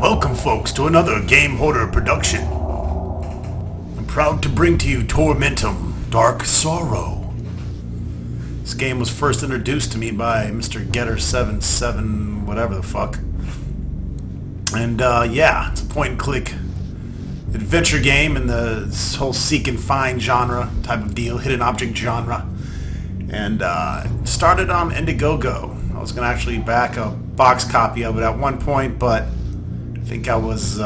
Welcome folks to another Game Hoarder production. I'm proud to bring to you Tormentum, Dark Sorrow. This game was first introduced to me by Mr. Getter77, whatever the fuck. And yeah, it's a point-and-click adventure game in this whole seek and find genre type of deal, hidden object genre. And started on Indiegogo. I was going to actually back a box copy of it at one point, but I think I was,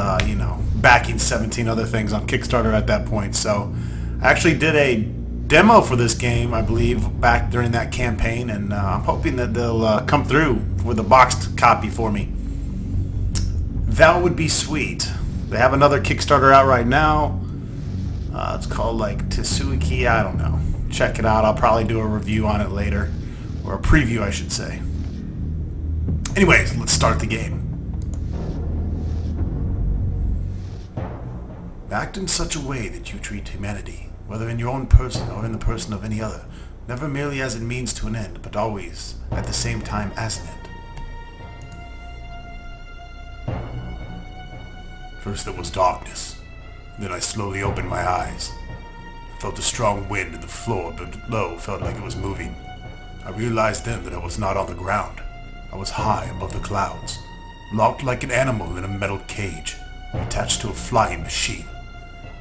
backing 17 other things on Kickstarter at that point. So I actually did a demo for this game, I believe, back during that campaign, and I'm hoping that they'll come through with a boxed copy for me. That would be sweet. They have another Kickstarter out right now. It's called like Tsuiki, I don't know. Check it out. I'll probably do a review on it later, or a preview I should say. Anyways, let's start the game. Act in such a way that you treat humanity, whether in your own person or in the person of any other, never merely as a means to an end, but always at the same time as an end. First there was darkness. Then I slowly opened my eyes. I felt a strong wind and the floor below felt like it was moving. I realized then that I was not on the ground. I was high above the clouds, locked like an animal in a metal cage, attached to a flying machine.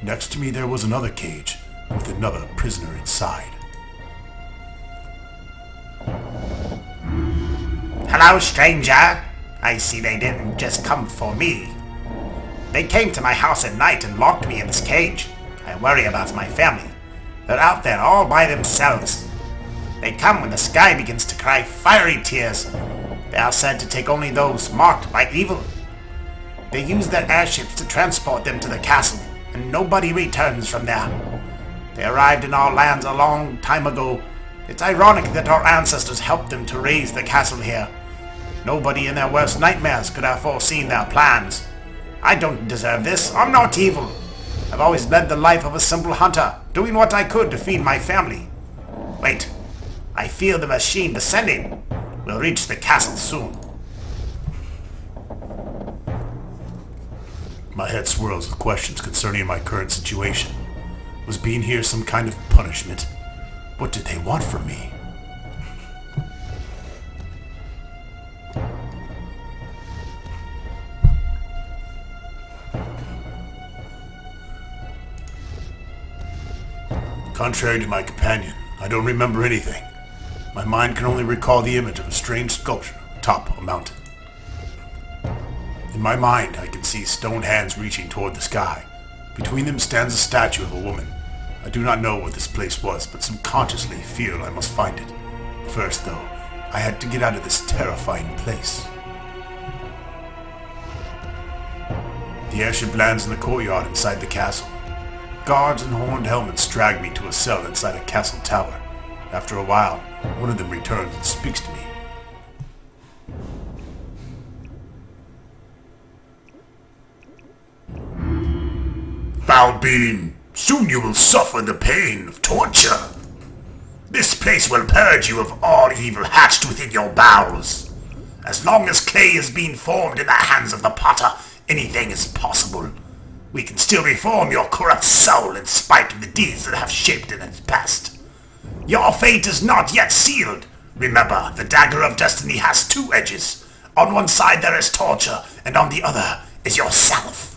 Next to me there was another cage, with another prisoner inside. Hello, stranger. I see they didn't just come for me. They came to my house at night and locked me in this cage. I worry about my family. They're out there all by themselves. They come when the sky begins to cry fiery tears. They are said to take only those marked by evil. They use their airships to transport them to the castle, and nobody returns from there. They arrived in our lands a long time ago. It's ironic that our ancestors helped them to raise the castle here. Nobody in their worst nightmares could have foreseen their plans. I don't deserve this. I'm not evil. I've always led the life of a simple hunter, doing what I could to feed my family. Wait, I feel the machine descending. We'll reach the castle soon. My head swirls with questions concerning my current situation. Was being here some kind of punishment? What did they want from me? Contrary to my companion, I don't remember anything. My mind can only recall the image of a strange sculpture atop a mountain. In my mind, I can see stone hands reaching toward the sky. Between them stands a statue of a woman. I do not know what this place was, but subconsciously feel I must find it. First, though, I had to get out of this terrifying place. The airship lands in the courtyard inside the castle. Guards in horned helmets drag me to a cell inside a castle tower. After a while, one of them returns and speaks to me. Foul being, soon you will suffer the pain of torture. This place will purge you of all evil hatched within your bowels. As long as clay is being formed in the hands of the potter, anything is possible. We can still reform your corrupt soul in spite of the deeds that have shaped it in its past. Your fate is not yet sealed. Remember, the dagger of destiny has two edges. On one side there is torture, and on the other is yourself.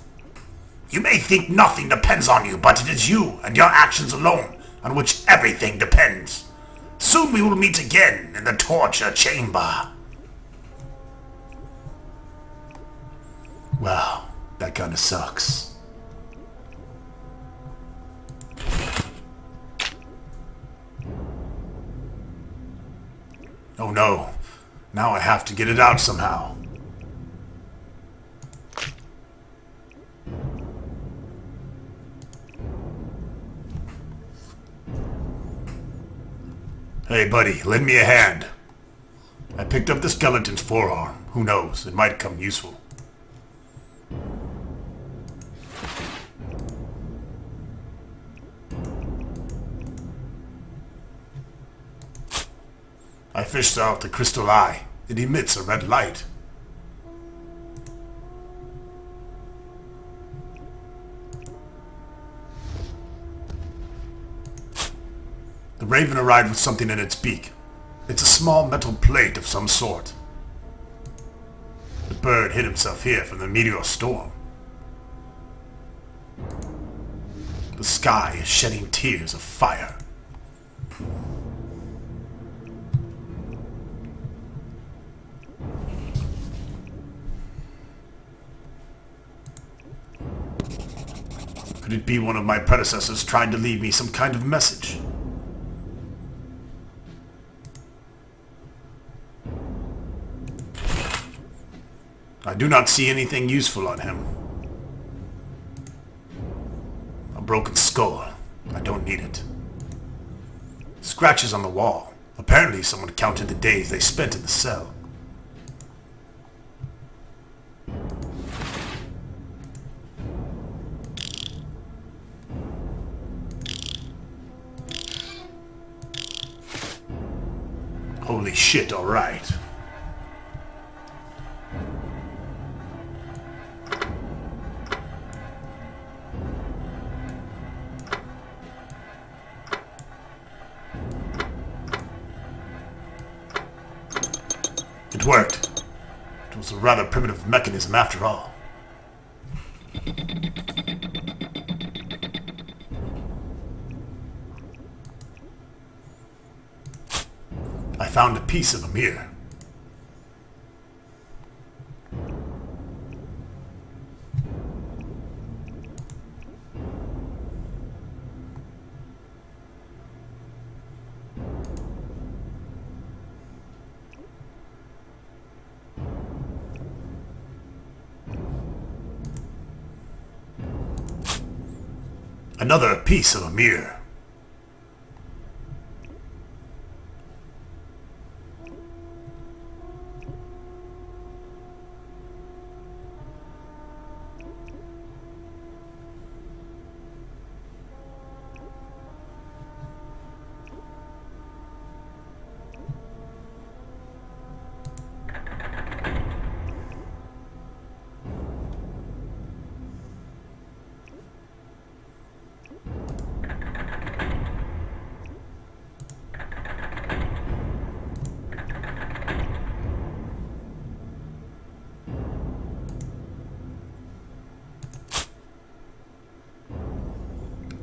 You may think nothing depends on you, but it is you and your actions alone on which everything depends. Soon we will meet again in the torture chamber. Wow, that kinda sucks. Oh no, now I have to get it out somehow. Hey buddy, lend me a hand. I picked up the skeleton's forearm. Who knows, it might come useful. I fished out the crystal eye. It emits a red light. raven arrived with something in its beak. It's a small metal plate of some sort. The bird hid himself here from the meteor storm. The sky is shedding tears of fire. Could it be one of my predecessors trying to leave me some kind of message? I do not see anything useful on him. A broken skull. I don't need it. Scratches on the wall. Apparently someone counted the days they spent in the cell. Holy shit, alright. It worked. It was a rather primitive mechanism after all. I found a piece of a mirror. Another piece of a mirror.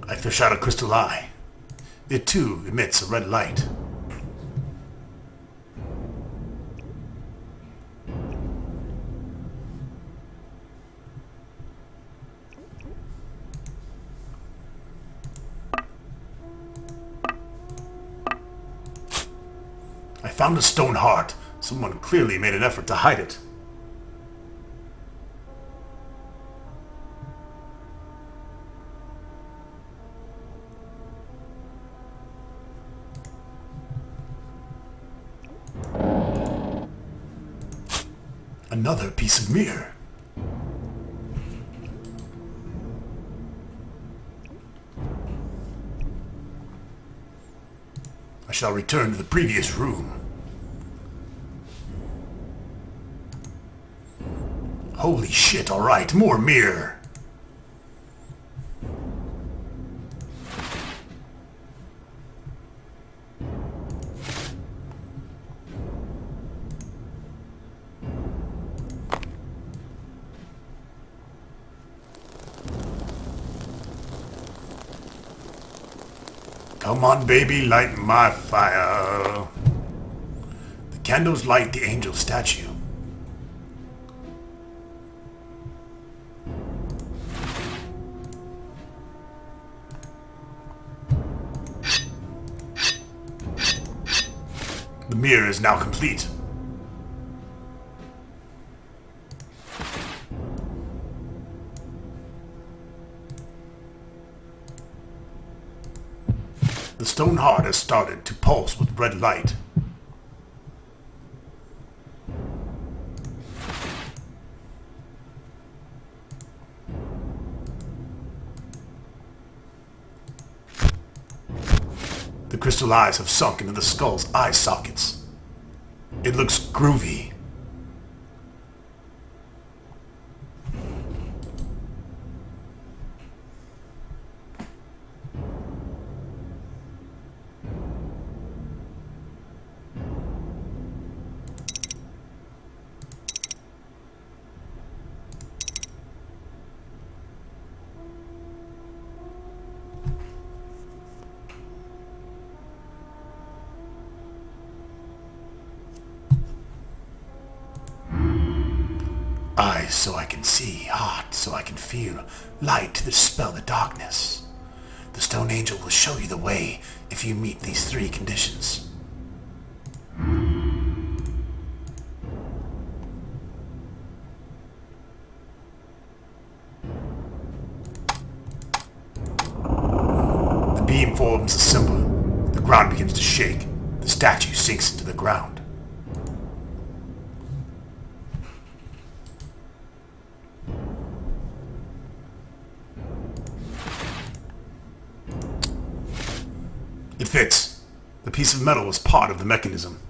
I fish out a crystal eye. It too emits a red light. I found a stone heart. Someone clearly made an effort to hide it. Another piece of mirror. I shall return to the previous room. Holy shit, alright, more mirror. Come on, baby, light my fire. The candles light the angel statue. The mirror is now complete. The stone heart has started to pulse with red light. The crystal eyes have sunk into the skull's eye sockets. It looks groovy. Eyes so I can see, heart so I can feel, light to dispel the darkness. The Stone Angel will show you the way if you meet these 3 conditions. The beam forms a symbol. The ground begins to shake. The statue sinks into the ground. It fits. The piece of metal was part of the mechanism.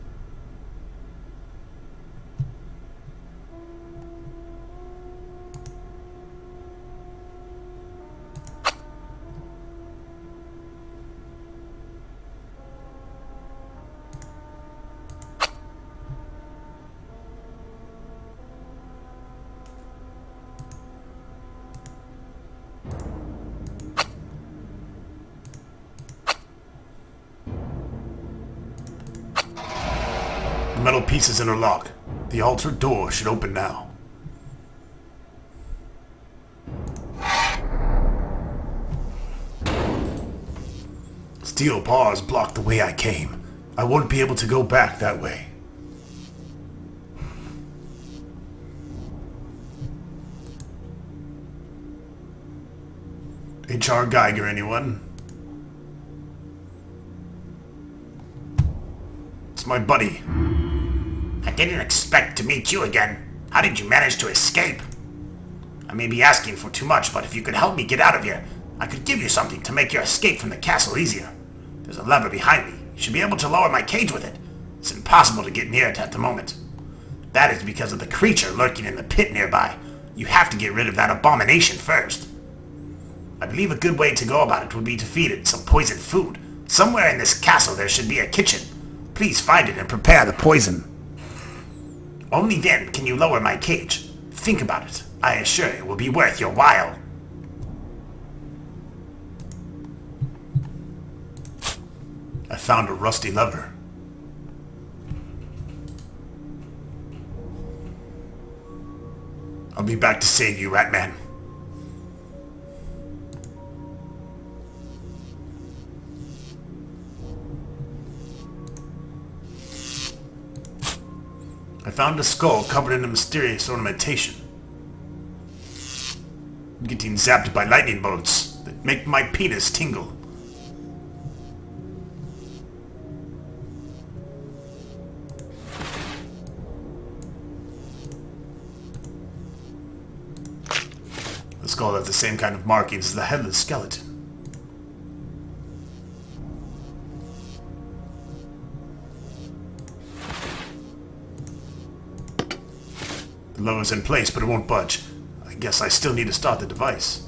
The metal pieces interlock. The altar door should open now. Steel bars block the way I came. I won't be able to go back that way. H.R. Geiger, anyone? It's my buddy. I didn't expect to meet you again. How did you manage to escape? I may be asking for too much, but if you could help me get out of here, I could give you something to make your escape from the castle easier. There's a lever behind me. You should be able to lower my cage with it. It's impossible to get near it at the moment. That is because of the creature lurking in the pit nearby. You have to get rid of that abomination first. I believe a good way to go about it would be to feed it some poisoned food. Somewhere in this castle there should be a kitchen. Please find it and prepare the poison. Only then can you lower my cage. Think about it. I assure you it will be worth your while. I found a rusty lever. I'll be back to save you, Ratman. I found a skull covered in a mysterious ornamentation. I'm getting zapped by lightning bolts that make my penis tingle. The skull has the same kind of markings as the headless skeleton. The lever's in place, but it won't budge. I guess I still need to start the device.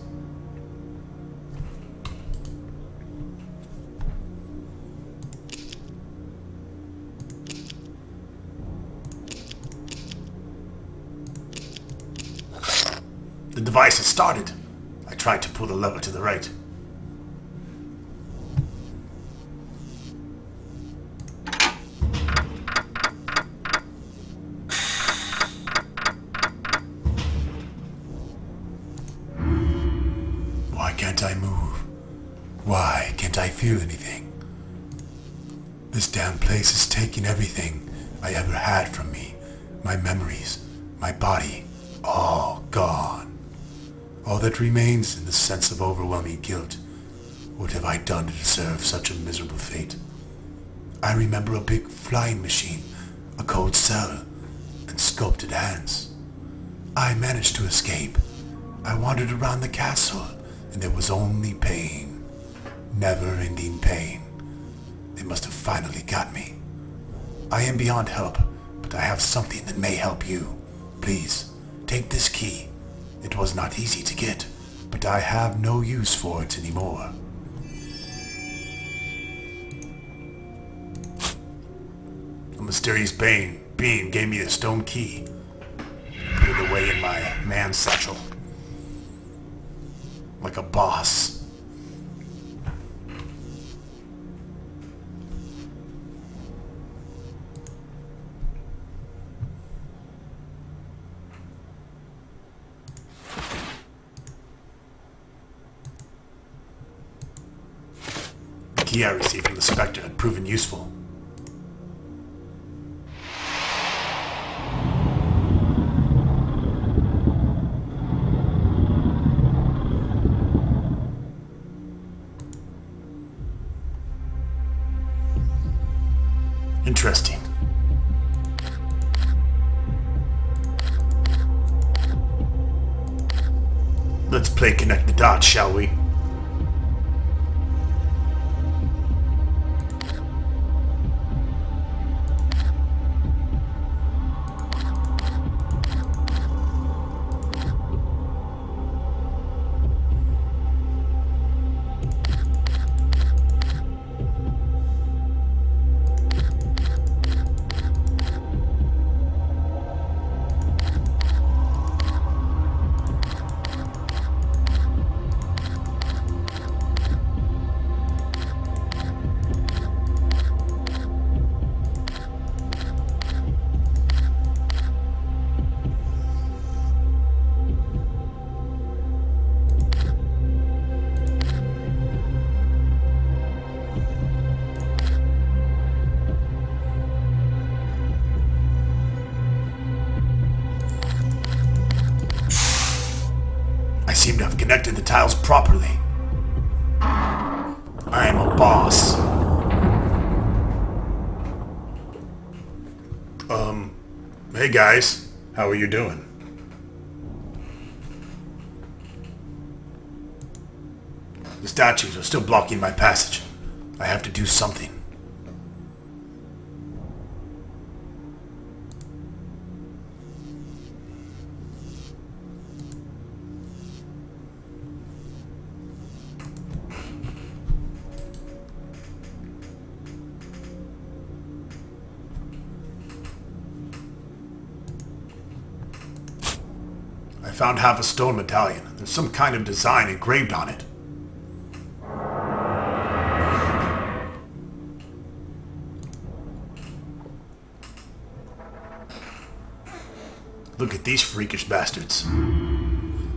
The device has started. I tried to pull the lever to the right. Why can't I move? Why can't I feel anything? This damn place is taking everything I ever had from me. My memories, my body, all gone. All that remains is the sense of overwhelming guilt. What have I done to deserve such a miserable fate? I remember a big flying machine, a cold cell, and sculpted hands. I managed to escape. I wandered around the castle, and there was only pain. Never-ending pain. They must have finally got me. I am beyond help, but I have something that may help you. Please, take this key. It was not easy to get, but I have no use for it anymore. A mysterious being gave me a stone key. I put it away in my man satchel. Like a boss. key I received from the Spectre had proven useful. Interesting. Let's play connect the dots, shall we? I seem to have connected the tiles properly. I am a boss. Hey guys, how are you doing? The statues are still blocking my passage. I have to do something. I found half a stone medallion. There's some kind of design engraved on it. Look at these freakish bastards.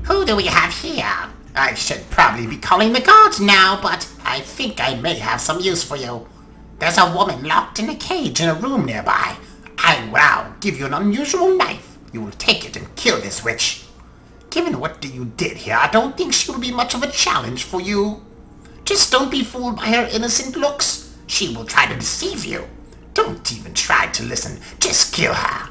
Who do we have here? I should probably be calling the guards now, but I think I may have some use for you. There's a woman locked in a cage in a room nearby. I will now give you an unusual knife. You will take it and kill this witch. Given what you did here, I don't think she will be much of a challenge for you. Just don't be fooled by her innocent looks. She will try to deceive you. Don't even try to listen. Just kill her.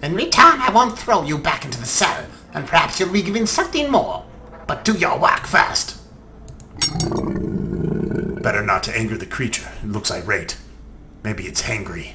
In return, I won't throw you back into the cell, and perhaps you'll be given something more. But do your work first. Better not to anger the creature. It looks irate. Maybe it's hangry.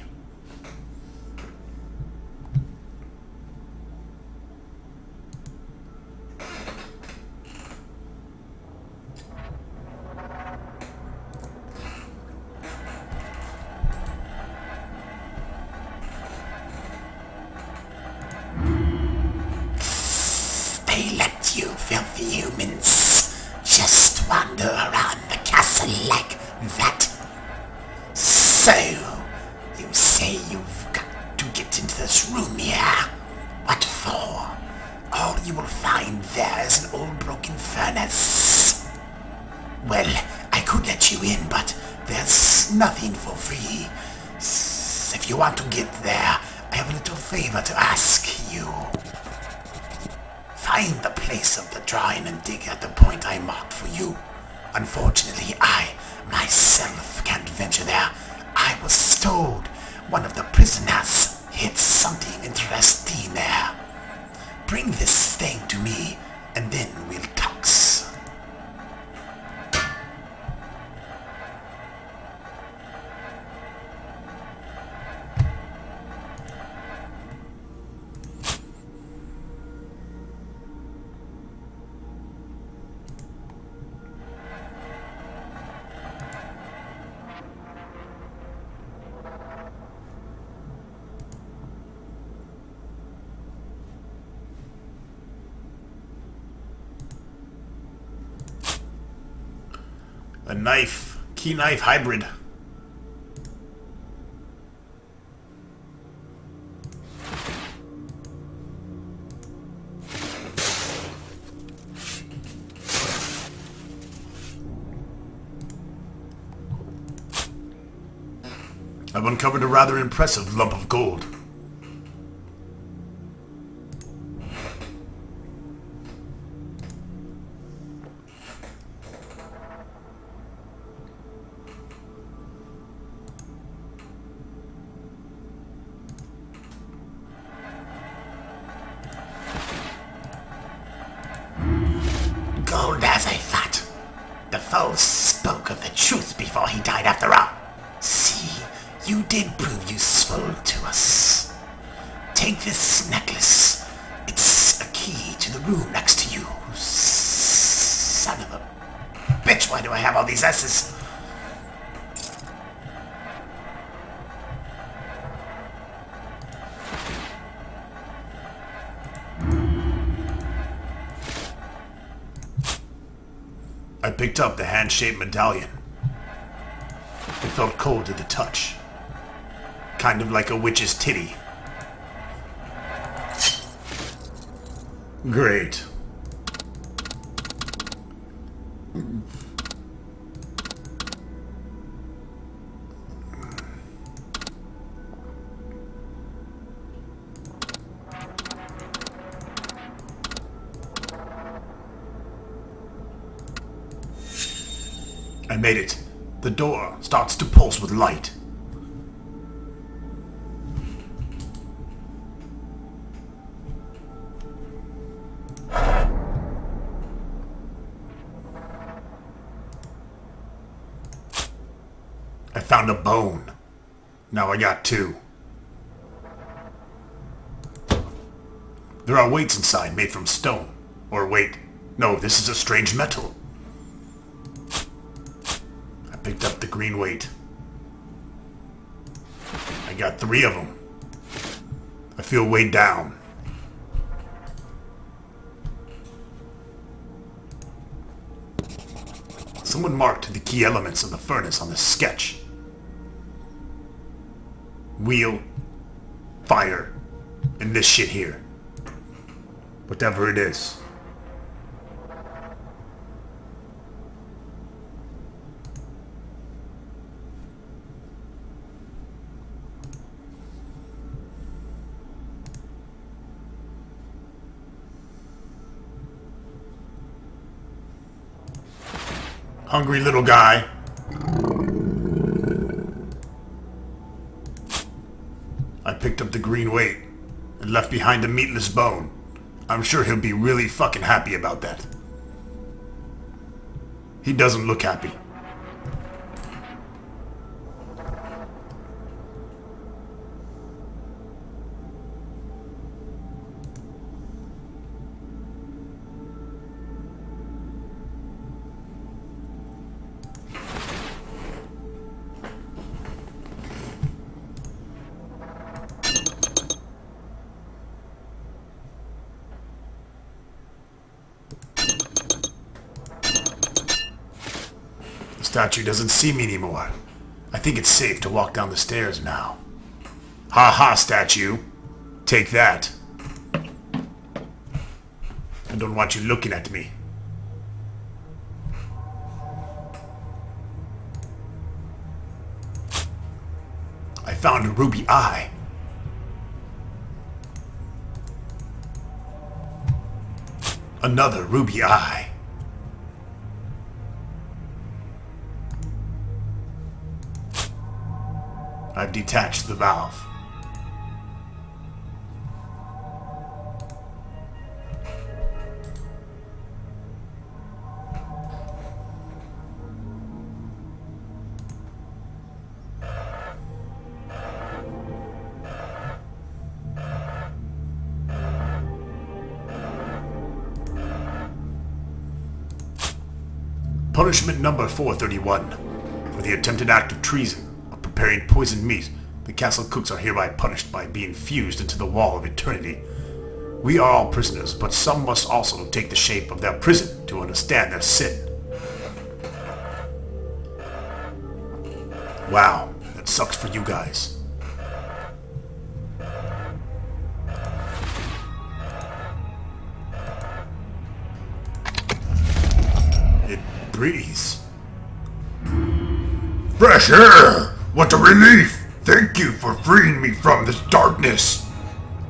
They let you filthy humans just wander around the castle like that. So, you say you've got to get into this room here. What for? All you will find there is an old broken furnace. Well, I could let you in, but there's nothing for free. If you want to get there, I have a little favor to ask you. Find the place of the drawing and dig at the point I marked for you. Unfortunately, I myself can't venture there. I was told one of the prisoners hid something interesting there. Bring this thing to me, and then we'll talks. A knife. Key knife hybrid. I've uncovered a rather impressive lump of gold. Gold as I thought. The fool spoke of the truth before he died after all. See, you did prove useful to us. Take this necklace. It's a key to the room next to you. Son of a bitch, why do I have all these S's? I picked up the hand-shaped medallion. It felt cold to the touch. Kind of like a witch's titty. Great. I made it. The door starts to pulse with light. I found a bone. Now I got two. There are weights inside made from stone. Or wait, no, this is a strange metal. I picked up the green weight. I got 3 of them. I feel weighed down. Someone marked the key elements of the furnace on the sketch. Wheel, fire, and this shit here. Whatever it is. Hungry little guy. I picked up the green weight and left behind a meatless bone. I'm sure he'll be really fucking happy about that. He doesn't look happy. The statue doesn't see me anymore. I think it's safe to walk down the stairs now. Ha ha, statue. Take that. I don't want you looking at me. I found a ruby eye. Another ruby eye. I've detached the valve. Punishment number 431. For the attempted act of treason. Preparing poisoned meat, the castle cooks are hereby punished by being fused into the wall of eternity. We are all prisoners, but some must also take the shape of their prison to understand their sin. Wow, that sucks for you guys. It breathes. Fresh air! What a relief! Thank you for freeing me from this darkness.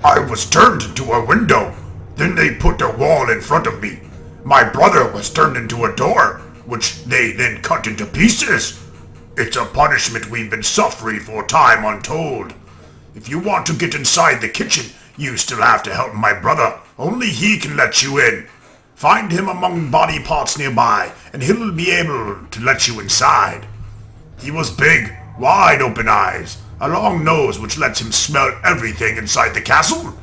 I was turned into a window. Then they put a wall in front of me. My brother was turned into a door, which they then cut into pieces. It's a punishment we've been suffering for time untold. If you want to get inside the kitchen, you still have to help my brother. Only he can let you in. Find him among body parts nearby, and he'll be able to let you inside. He was big, wide open eyes, a long nose which lets him smell everything inside the castle.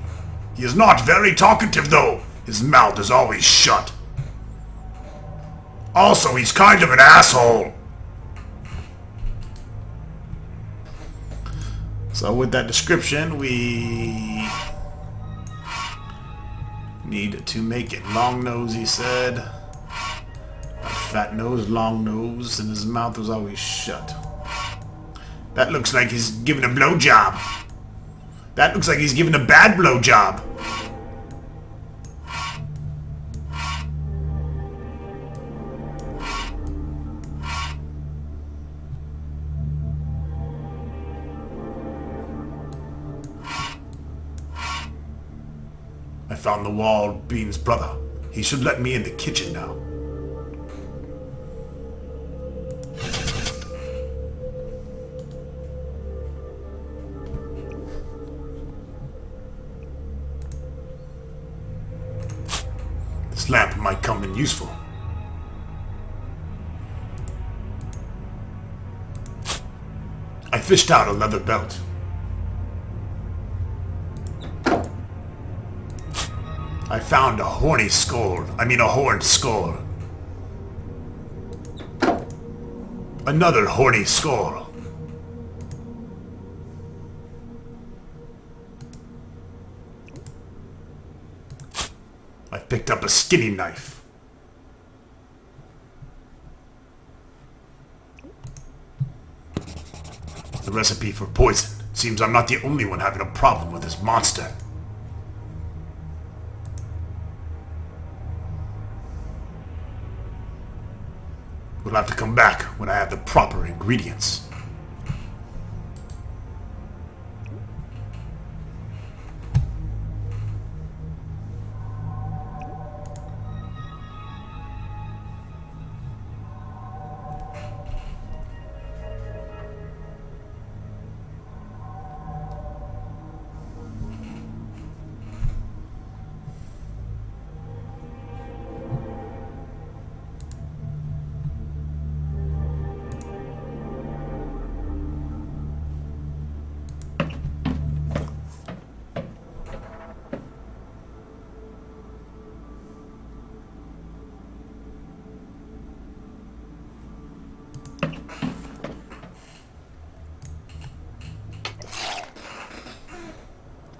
He is not very talkative though. His mouth is always shut. Also, he's kind of an asshole. So with that description, we need to make it long nose, he said. Not fat nose, long nose, and his mouth was always shut. That looks like he's giving a blowjob. That looks like he's giving a bad blowjob. I found the wall Bean's brother. He should let me in the kitchen now. This lamp might come in useful. I fished out a leather belt. I found a horny skull. A horned skull. Another horny skull. I picked up a skinning knife. The recipe for poison. Seems I'm not the only one having a problem with this monster. We'll have to come back when I have the proper ingredients.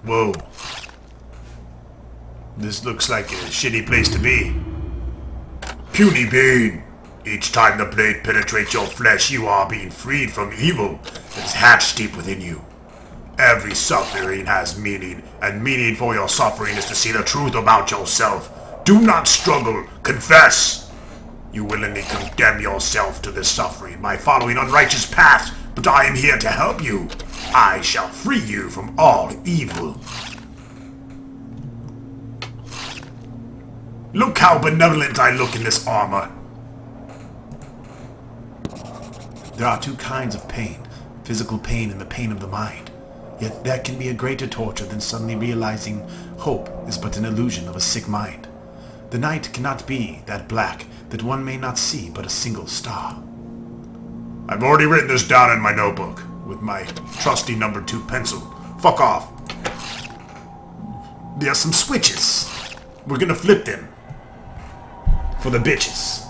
Whoa. This looks like a shitty place to be. Puny Bean. Each time the blade penetrates your flesh, you are being freed from evil that is hatched deep within you. Every suffering has meaning, and meaning for your suffering is to see the truth about yourself. Do not struggle, confess. You willingly condemn yourself to this suffering by following unrighteous paths, but I am here to help you. I shall free you from all evil. Look how benevolent I look in this armor. There are two kinds of pain, physical pain and the pain of the mind. Yet that can be a greater torture than suddenly realizing hope is but an illusion of a sick mind. The night cannot be that black that one may not see but a single star. I've already written this down in my notebook with my trusty number 2 pencil. Fuck off. There are some switches. We're gonna flip them. For the bitches.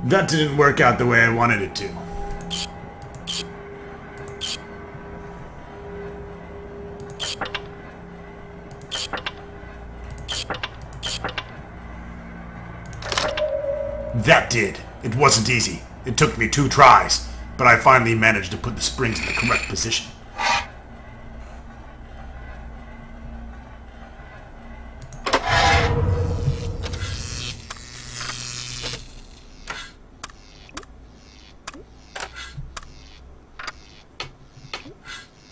That didn't work out the way I wanted it to. did. It wasn't easy. It took me 2 tries, but I finally managed to put the springs in the correct position.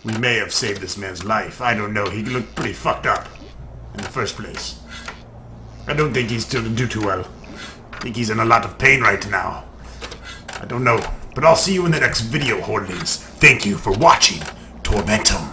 We may have saved this man's life. I don't know. He looked pretty fucked up in the first place. I don't think he's going to do too well. I think he's in a lot of pain right now. I don't know. But I'll see you in the next video, Hordelings. Thank you for watching Tormentum.